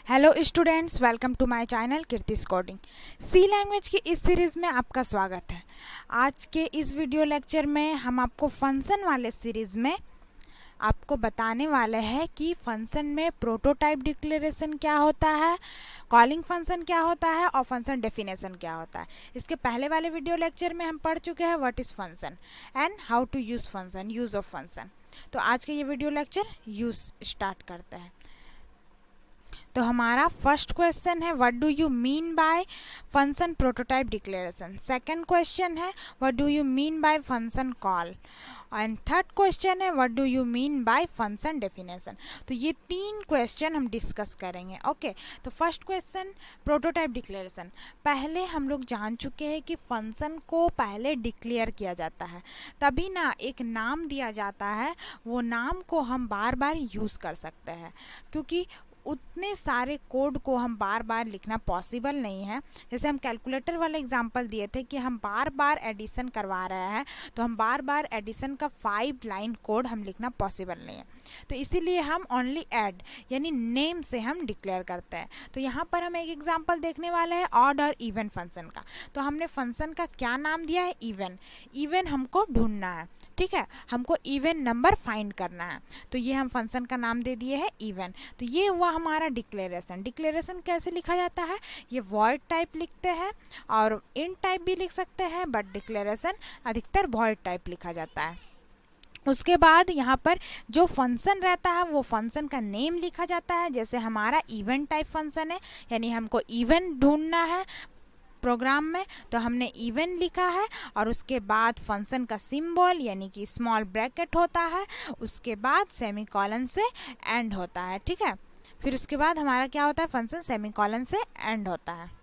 Hello students, welcome to my channel Keerti's coding. C language की इस series में आपका स्वागत है। आज के इस वीडियो लेक्चर में हम आपको फंक्शन वाले सीरीज़ में आपको बताने वाले हैं कि फंक्शन में प्रोटोटाइप डिक्लेरेशन क्या होता है, कॉलिंग फंक्शन क्या होता है और फंक्शन डेफिनेशन क्या होता है। इसके पहले वाले वीडियो लेक्चर में हम पढ़ चुके हैं what is function and how to use function, use of function. तो आज के ये वीडियो लेक्चर यूज़ स्टार्ट करते हैं। तो हमारा फर्स्ट क्वेश्चन है what do you mean by function prototype declaration. Second question है what do you mean by function call and third question है what do you mean by function definition. तो ये तीन क्वेश्चन हम डिस्कस करेंगे। Okay, तो first question prototype declaration. पहले हम लोग जान चुके हैं कि फंक्शन को पहले डिक्लेयर किया जाता है, तभी ना एक नाम दिया जाता है। वो नाम को हम बार बार यूज़ कर सकते हैं, क्योंकि उतने सारे कोड को हम बार बार लिखना पॉसिबल नहीं है। जैसे हम कैलकुलेटर वाला एग्जांपल दिए थे कि हम बार बार एडिशन करवा रहे हैं, तो हम बार बार एडिशन का 5 लाइन कोड हम लिखना पॉसिबल नहीं है। तो इसीलिए हम ओनली ऐड यानी नेम से हम डिक्लेयर करते हैं। तो यहाँ पर हम एक एग्जांपल देखने वाले हैं ऑड और इवन फंक्शन का। तो हमने फंक्शन का क्या नाम दिया है? इवन। इवन हमको ढूंढना है, ठीक है, हमको इवन नंबर फाइंड करना है। तो ये हम फंक्शन का नाम दे दिए है इवन। तो ये हुआ हमारा डिक्लेरेशन। डिक्लेरेशन कैसे लिखा जाता है? ये वॉइड टाइप लिखते हैं और इंट टाइप भी लिख सकते हैं, बट डिक्लेरेशन अधिकतर वॉइड टाइप लिखा जाता है। उसके बाद यहाँ पर जो फंक्शन रहता है वो फंक्शन का नेम लिखा जाता है। जैसे हमारा इवन टाइप फंक्शन है, यानी हमको इवन ढूंढना है प्रोग्राम में, तो हमने इवन लिखा है। और उसके बाद फंक्शन का सिंबल यानी कि स्मॉल ब्रैकेट होता है, उसके बाद सेमीकोलन से एंड होता है, ठीक है। फिर उसके बाद हमारा क्या होता है? फंक्शन सेमीकोलन से एंड होता है।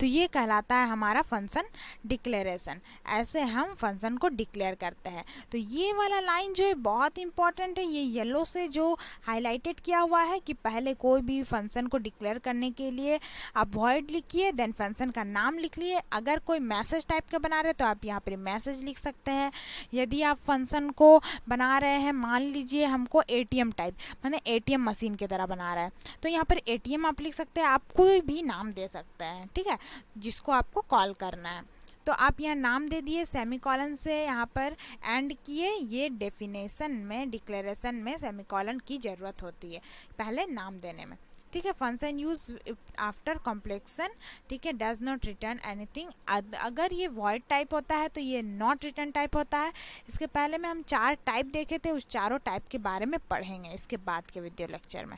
तो ये कहलाता है हमारा फंक्शन डिक्लेरेशन। ऐसे हम फंक्शन को डिक्लेयर करते हैं। तो ये वाला लाइन जो है बहुत इंपॉर्टेंट है। ये येलो से जो हाईलाइटेड किया हुआ है कि पहले कोई भी फंक्शन को डिक्लेयर करने के लिए आप वॉइड लिखिए, देन फंक्शन का नाम लिख लिए। अगर कोई मैसेज टाइप का बना रहे हैं तो आप यहाँ पर मैसेज लिख सकते हैं। यदि आप फंक्शन को बना रहे हैं, मान लीजिए हमको ATM टाइप, माने ATM मशीन की तरह बना रहा है, तो यहाँ पर ATM आप लिख सकते हैं। आप कोई भी नाम दे सकते हैं, ठीक है, जिसको आपको कॉल करना है। तो आप यहाँ नाम दे दिए, सेमीकोलन से यहाँ पर एंड किए। ये डेफिनेशन में, डिक्लेरेशन में सेमीकोलन की ज़रूरत होती है पहले नाम देने में, ठीक है। फंक्शन यूज आफ्टर कॉम्प्लेक्सन, ठीक है, डज नॉट रिटर्न एनीथिंग। अगर ये वॉइड टाइप होता है तो ये नॉट रिटर्न टाइप होता है। इसके पहले में हम 4 टाइप देखे थे, उस चारों टाइप के बारे में पढ़ेंगे इसके बाद के वीडियो लेक्चर में।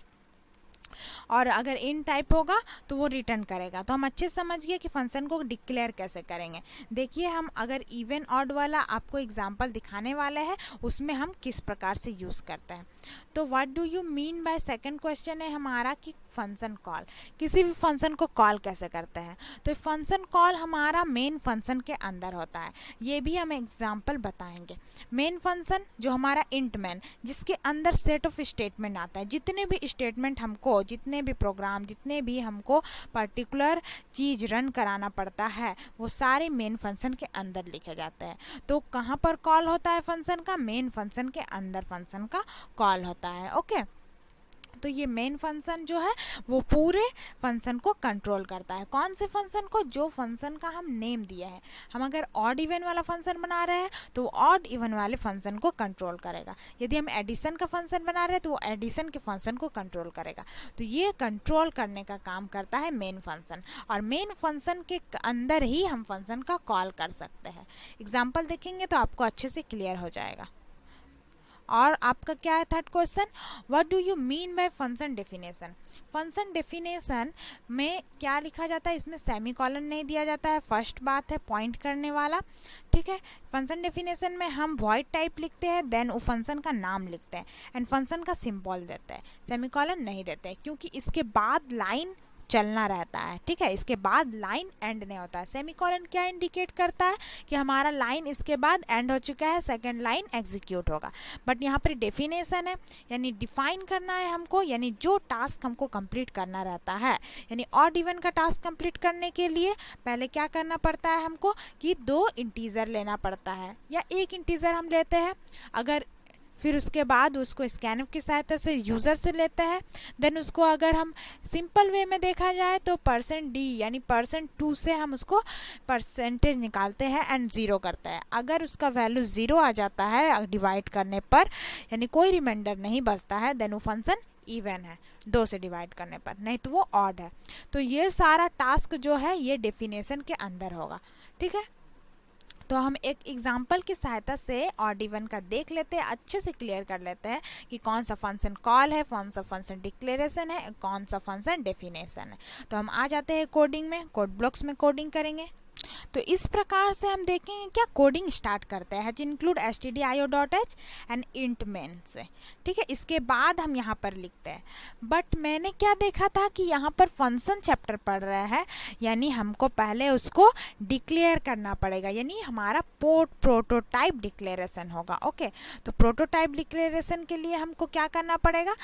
और अगर इन टाइप होगा तो वो रिटर्न करेगा। तो हम अच्छे समझ गए कि फंक्शन को डिक्लेयर कैसे करेंगे। देखिए, हम अगर इवन ऑड वाला आपको एग्जांपल दिखाने वाले हैं, उसमें हम किस प्रकार से यूज़ करते हैं। तो what do you mean bye, second question है हमारा कि फंक्शन कॉल, किसी भी फंक्शन को कॉल कैसे करते हैं। तो फंक्शन कॉल हमारा मेन फंक्शन के अंदर होता है। ये भी हम एग्जाम्पल बताएंगे। मेन फंक्शन जो हमारा इंट मैन, जिसके अंदर सेट ऑफ स्टेटमेंट आता है। जितने भी स्टेटमेंट हमको, जितने भी प्रोग्राम, जितने भी हमको पर्टिकुलर चीज़ रन कराना पड़ता है, वो सारे मेन फंक्शन के अंदर लिखे जाते हैं। तो कहाँ पर कॉल होता है फंक्शन का? मेन फंक्शन के अंदर फंक्शन का कॉल होता है। ओके, तो ये मेन फंक्शन जो है वो पूरे फंक्शन को कंट्रोल करता है। कौन से फंक्शन को? जो फंक्शन का हम नेम दिया है। हम अगर ऑड इवन वाला फंक्शन बना रहे हैं तो ऑड इवन वाले फंक्शन को कंट्रोल करेगा। यदि हम एडिशन का फंक्शन बना रहे हैं तो वो एडिशन के फंक्शन को कंट्रोल करेगा। तो ये कंट्रोल करने का काम करता है मेन फंक्शन, और मेन फंक्शन के अंदर ही हम फंक्शन का कॉल कर सकते हैं। एग्जाम्पल देखेंगे तो आपको अच्छे से क्लियर हो जाएगा। और आपका क्या है third question? What do you mean by function definition. Function definition में क्या लिखा जाता है? इसमें सेमीकोलन नहीं दिया जाता है। फर्स्ट बात है पॉइंट करने वाला, ठीक है। फंक्शन डेफिनेशन में हम वॉइड टाइप लिखते हैं, देन वो फंक्शन का नाम लिखते हैं एंड फंक्शन का सिंबल देते हैं। सेमीकोलन नहीं देते हैं, क्योंकि इसके बाद लाइन चलना रहता है, ठीक है। इसके बाद लाइन एंड नहीं होता है। सेमीकोलन क्या इंडिकेट करता है? कि हमारा लाइन इसके बाद एंड हो चुका है, सेकंड लाइन एग्जीक्यूट होगा। बट यहाँ पर डेफिनेशन है, यानी डिफाइन करना है हमको, यानी जो टास्क हमको कंप्लीट करना रहता है। यानी ऑड इवन का टास्क कंप्लीट करने के लिए पहले क्या करना पड़ता है हमको? कि 2 इंटीजर लेना पड़ता है, या एक इंटीजर हम लेते हैं। अगर फिर उसके बाद उसको स्कैनफ की सहायता से यूज़र से लेते हैं। देन उसको अगर हम सिंपल वे में देखा जाए तो %d यानी %2 से हम उसको परसेंटेज निकालते हैं एंड ज़ीरो करते हैं। अगर उसका वैल्यू ज़ीरो आ जाता है डिवाइड करने पर, यानी कोई रिमाइंडर नहीं बचता है, देन वो फंक्शन इवन है 2 से डिवाइड करने पर, नहीं तो वो ऑड है। तो ये सारा टास्क जो है ये डेफिनेशन के अंदर होगा। ठीक है, तो हम एक एग्जाम्पल की सहायता से ऑड इवन का देख लेते हैं, अच्छे से क्लियर कर लेते हैं कि कौन सा फंक्शन कॉल है, कौन सा फंक्शन डिक्लेरेशन है, कौन सा फंक्शन डेफिनेशन है। तो हम आ जाते हैं कोडिंग में, कोड ब्लॉक्स में कोडिंग करेंगे। तो इस प्रकार से हम देखेंगे क्या कोडिंग स्टार्ट करते हैं, include stdio.h and int main से। ठीक है, इसके बाद हम यहाँ पर लिखते हैं। बट मैंने क्या देखा था कि यहाँ पर फंक्शन चैप्टर पढ़ रहा है, यानी हमको पहले उसको डिक्लेयर करना पड़ेगा, यानी हमारा प्रोटोटाइप डिक्लेरेशन होगा। ओके, तो प्रोटोटाइप डिक्लेरेशन के लिए हमको क्या करना पड़ेगा,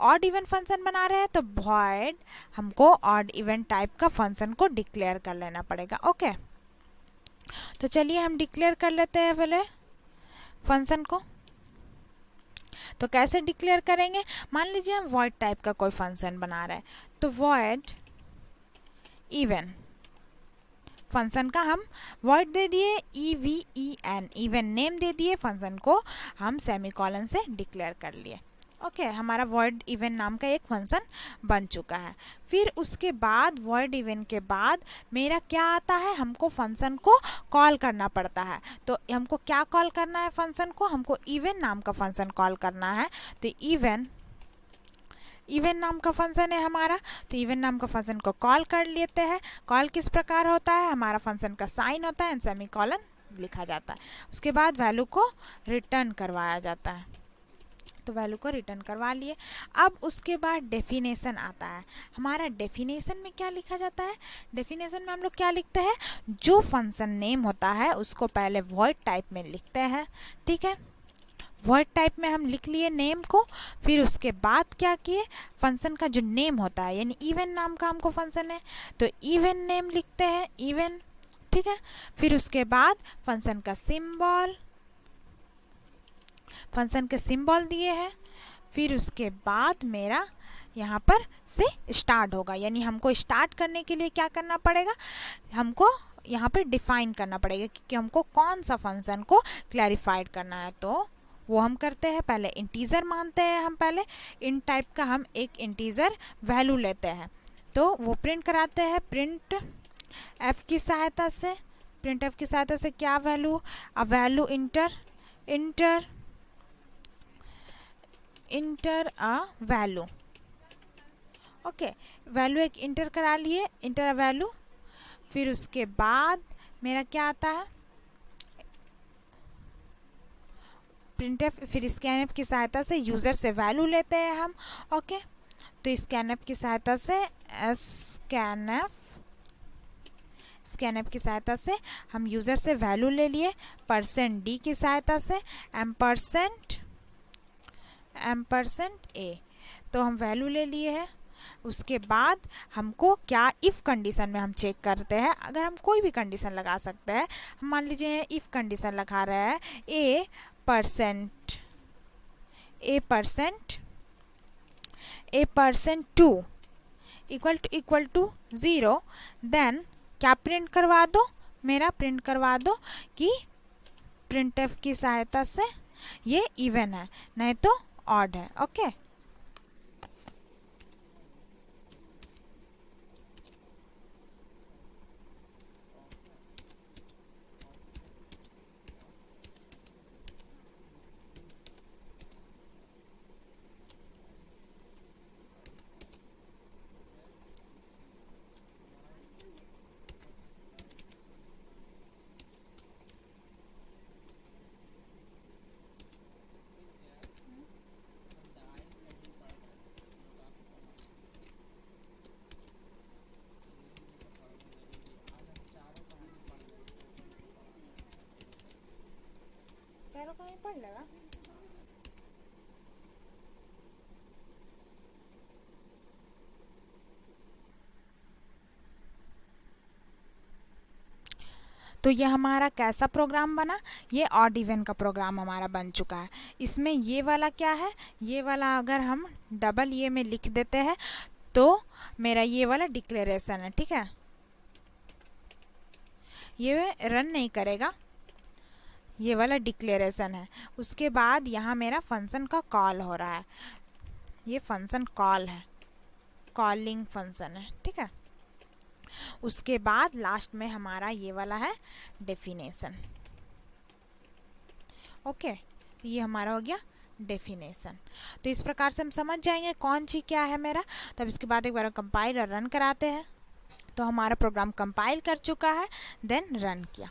ऑड इवन फंक्शन बना रहे हैं तो वॉइड हमको ऑड इवन टाइप का फंक्शन को डिक्लेयर कर लेना पड़ेगा। ओके, तो चलिए हम डिक्लेयर कर लेते हैं पहले फंक्शन को। तो कैसे डिक्लेयर करेंगे, मान लीजिए हम वॉइड टाइप का कोई फंक्शन बना रहे हैं, तो वॉइड इवन फंक्शन का हम वॉइड दे दिए EVEN, इवन नेम दे दिए, फंक्शन को हम सेमीकोलन से डिक्लेयर कर लिए। ओके, हमारा वॉइड इवन नाम का एक फंक्शन बन चुका है। फिर उसके बाद वॉइड इवन के बाद मेरा क्या आता है, हमको फंक्शन को कॉल करना पड़ता है। तो हमको क्या कॉल करना है फंक्शन को, हमको इवन नाम का फंक्शन कॉल करना है। तो इवन नाम का फंक्शन है हमारा, तो इवन नाम का फंक्शन को कॉल कर लेते हैं। कॉल किस प्रकार होता है, हमारा फंक्शन का साइन होता है एंड सेमीकोलन लिखा जाता है। उसके बाद वैल्यू को रिटर्न करवाया जाता है। तो वैल्यू को रिटर्न करवा लिए। अब उसके बाद डेफिनेशन आता है। हमारा डेफिनेशन में क्या लिखा जाता है, डेफिनेशन में हम लोग क्या लिखते हैं, जो फंक्शन नेम होता है उसको पहले वॉइड टाइप में लिखते हैं। ठीक है, वॉइड टाइप में हम लिख लिए नेम को। फिर उसके बाद क्या किए, फंक्शन का जो नेम होता है, यानी इवन नाम का हमको फंक्शन है तो इवन नेम लिखते हैं, इवन। ठीक है, फिर उसके बाद फंक्शन का सिंबल, फंक्शन के सिंबल दिए हैं। फिर उसके बाद मेरा यहाँ पर से स्टार्ट होगा, यानी हमको स्टार्ट करने के लिए क्या करना पड़ेगा, हमको यहाँ पर डिफाइन करना पड़ेगा कि हमको कौन सा फंक्शन को क्लैरिफाइड करना है। तो वो हम करते हैं, पहले इंटीजर मानते हैं हम, पहले इन टाइप का हम एक इंटीजर वैल्यू लेते हैं। तो वो प्रिंट कराते हैं प्रिंट एफ की सहायता से। प्रिंट एफ की सहायता से क्या value, a value inter a value. Okay, value एक इंटर करा लिए, इंटर अ वैल्यू। फिर उसके बाद मेरा क्या आता है, प्रिंटफ। फिर स्कैनफ की सहायता से यूज़र से वैल्यू लेते हैं हम। ओके, तो स्कैनफ की सहायता से स्कैनफ की सहायता से हम यूज़र से वैल्यू ले लिए। %d की सहायता से एम्परसेंट ए, तो हम वैल्यू ले लिए हैं। उसके बाद हमको क्या, इफ़ कंडीशन में हम चेक करते हैं, अगर हम कोई भी कंडीशन लगा सकते हैं। हम मान लीजिए इफ़ कंडीशन लगा रहे हैं ए परसेंट 2 इक्वल टू 0, देन क्या प्रिंट करवा दो, मेरा प्रिंट करवा दो कि प्रिंटफ की सहायता से ये इवन है, नहीं तो ऑड है। ओके, चारों कहीं पढ़ लगा। तो ये हमारा कैसा प्रोग्राम बना, ये ऑड इवन का प्रोग्राम हमारा बन चुका है। इसमें ये वाला क्या है, ये वाला अगर हम डबल ये में लिख देते हैं तो मेरा ये वाला डिक्लेरेशन है, ठीक है, ये रन नहीं करेगा, ये वाला डिक्लेरेशन है। उसके बाद यहाँ मेरा फंक्शन का कॉल हो रहा है, ये फंक्शन कॉल है, कॉलिंग फंक्शन है, ठीक है। उसके बाद लास्ट में हमारा ये वाला है डेफिनेशन। ओके, ये हमारा हो गया डेफिनेशन। तो इस प्रकार से हम समझ जाएंगे कौन सी क्या है मेरा। तब इसके बाद एक बार कंपाइल और रन कराते हैं। तो हमारा प्रोग्राम कंपाइल कर चुका है, देन रन किया।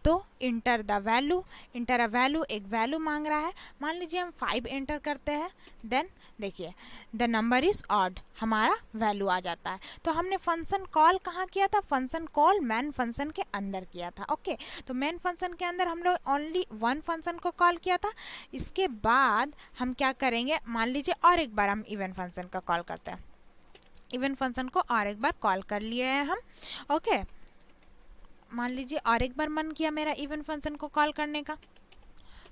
तो enter the value, inter a value, एक वैल्यू मांग रहा है। मान लीजिए हम 5 एंटर करते हैं, देन देखिए द नंबर इज ऑड, हमारा वैल्यू आ जाता है। तो हमने फंक्शन कॉल कहाँ किया था, फंक्शन कॉल मेन फंक्शन के अंदर किया था। ओके, तो मेन फंक्शन के अंदर हम लोग ओनली वन फंक्शन को कॉल किया था। इसके बाद हम क्या करेंगे, मान लीजिए और एक बार हम इवन फंक्शन का कॉल करते हैं। इवन फंक्शन को और एक बार कॉल कर लिए हैं हम। ओके, मान लीजिए और एक बार मन किया मेरा इवन फंक्शन को कॉल करने का,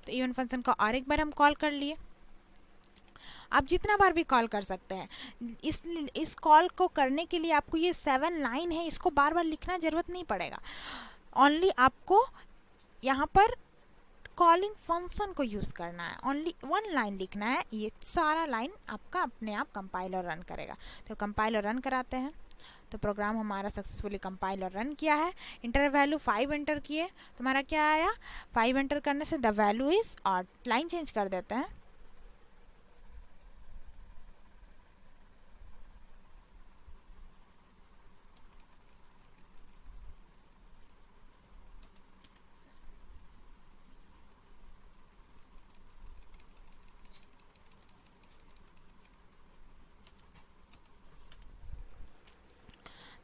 तो इवन फंक्शन को और एक बार हम कॉल कर लिए। आप जितना बार भी कॉल कर सकते हैं। इस कॉल को करने के लिए आपको ये 7 लाइन है, इसको बार बार लिखना ज़रूरत नहीं पड़ेगा। ओनली आपको यहाँ पर कॉलिंग फंक्शन को यूज़ करना है, ओनली 1 लाइन लिखना है। ये सारा लाइन आपका अपने आप कंपाइल और रन करेगा। तो कंपाइल और रन कराते हैं। तो प्रोग्राम हमारा सक्सेसफुली कंपाइल और रन किया है। इंटर वैल्यू 5 एंटर किए, तो हमारा क्या आया, 5 एंटर करने से the value is odd. Line change कर देते हैं।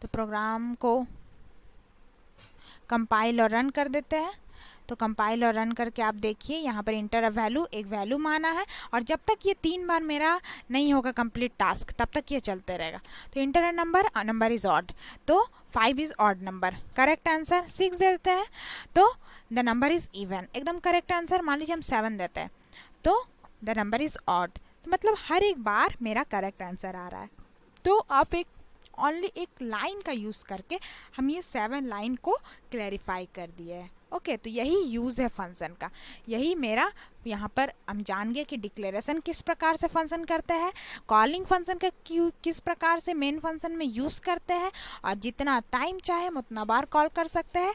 तो प्रोग्राम को कंपाइल और रन कर देते हैं। तो कंपाइल और रन करके आप देखिए यहाँ पर इंटर अ वैल्यू, एक वैल्यू माना है, और जब तक ये 3 बार मेरा नहीं होगा कंप्लीट टास्क तब तक ये चलते रहेगा। तो inter a number, number is odd, तो 5 is odd number, correct answer 6 देते हैं। तो द नंबर इज इवन, एकदम करेक्ट आंसर। मान लीजिए हम 7 देते हैं, तो द नंबर इज ऑड, तो मतलब हर एक बार मेरा करेक्ट आंसर आ रहा है। तो आप एक ओनली एक लाइन का यूज़ करके हम ये 7 लाइन को क्लैरिफाई कर दिए है। ओके, तो यही यूज़ है फंक्शन का। यही मेरा यहाँ पर हम जान गए कि डिक्लेरेशन किस प्रकार से फंक्शन करते हैं, कॉलिंग फंक्शन का किस प्रकार से मेन फंक्शन में यूज़ करते हैं, और जितना टाइम चाहे हम उतना बार कॉल कर सकते हैं,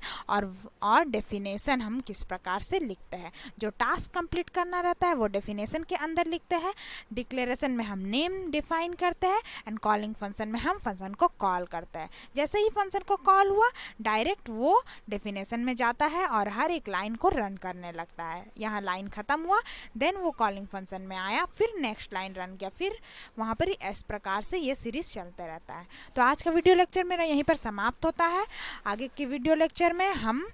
और डेफिनेशन हम किस प्रकार से लिखते हैं। जो टास्क कंप्लीट करना रहता है वो डेफिनेशन के अंदर लिखते हैं, डिक्लेरेशन में हम नेम डिफाइन करते हैं, एंड कॉलिंग फंक्शन में हम फंक्शन को कॉल करते हैं। जैसे ही फंक्शन को कॉल हुआ डायरेक्ट वो डेफिनेशन में जाता है और हर एक लाइन को रन करने लगता है। यहाँ लाइन खत्म हुआ, देन वो कॉलिंग फंक्शन में आया, फिर नेक्स्ट लाइन रन किया, फिर वहाँ पर इस प्रकार से ये सीरीज चलते रहता है। तो आज का वीडियो लेक्चर मेरा यहीं पर समाप्त होता है। आगे के वीडियो लेक्चर में हम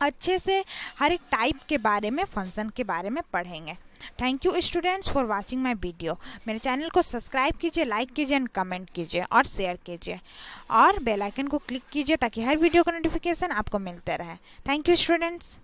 अच्छे से हर एक टाइप के बारे में, फंक्शन के बारे में पढ़ेंगे। Thank you students for watching my video. मेरे चैनल को सब्सक्राइब कीजिए, लाइक कीजिए एंड कमेंट कीजिए और शेयर कीजिए, और बेल आइकन को क्लिक कीजिए ताकि हर वीडियो का नोटिफिकेशन आपको मिलते रहे। Thank you students.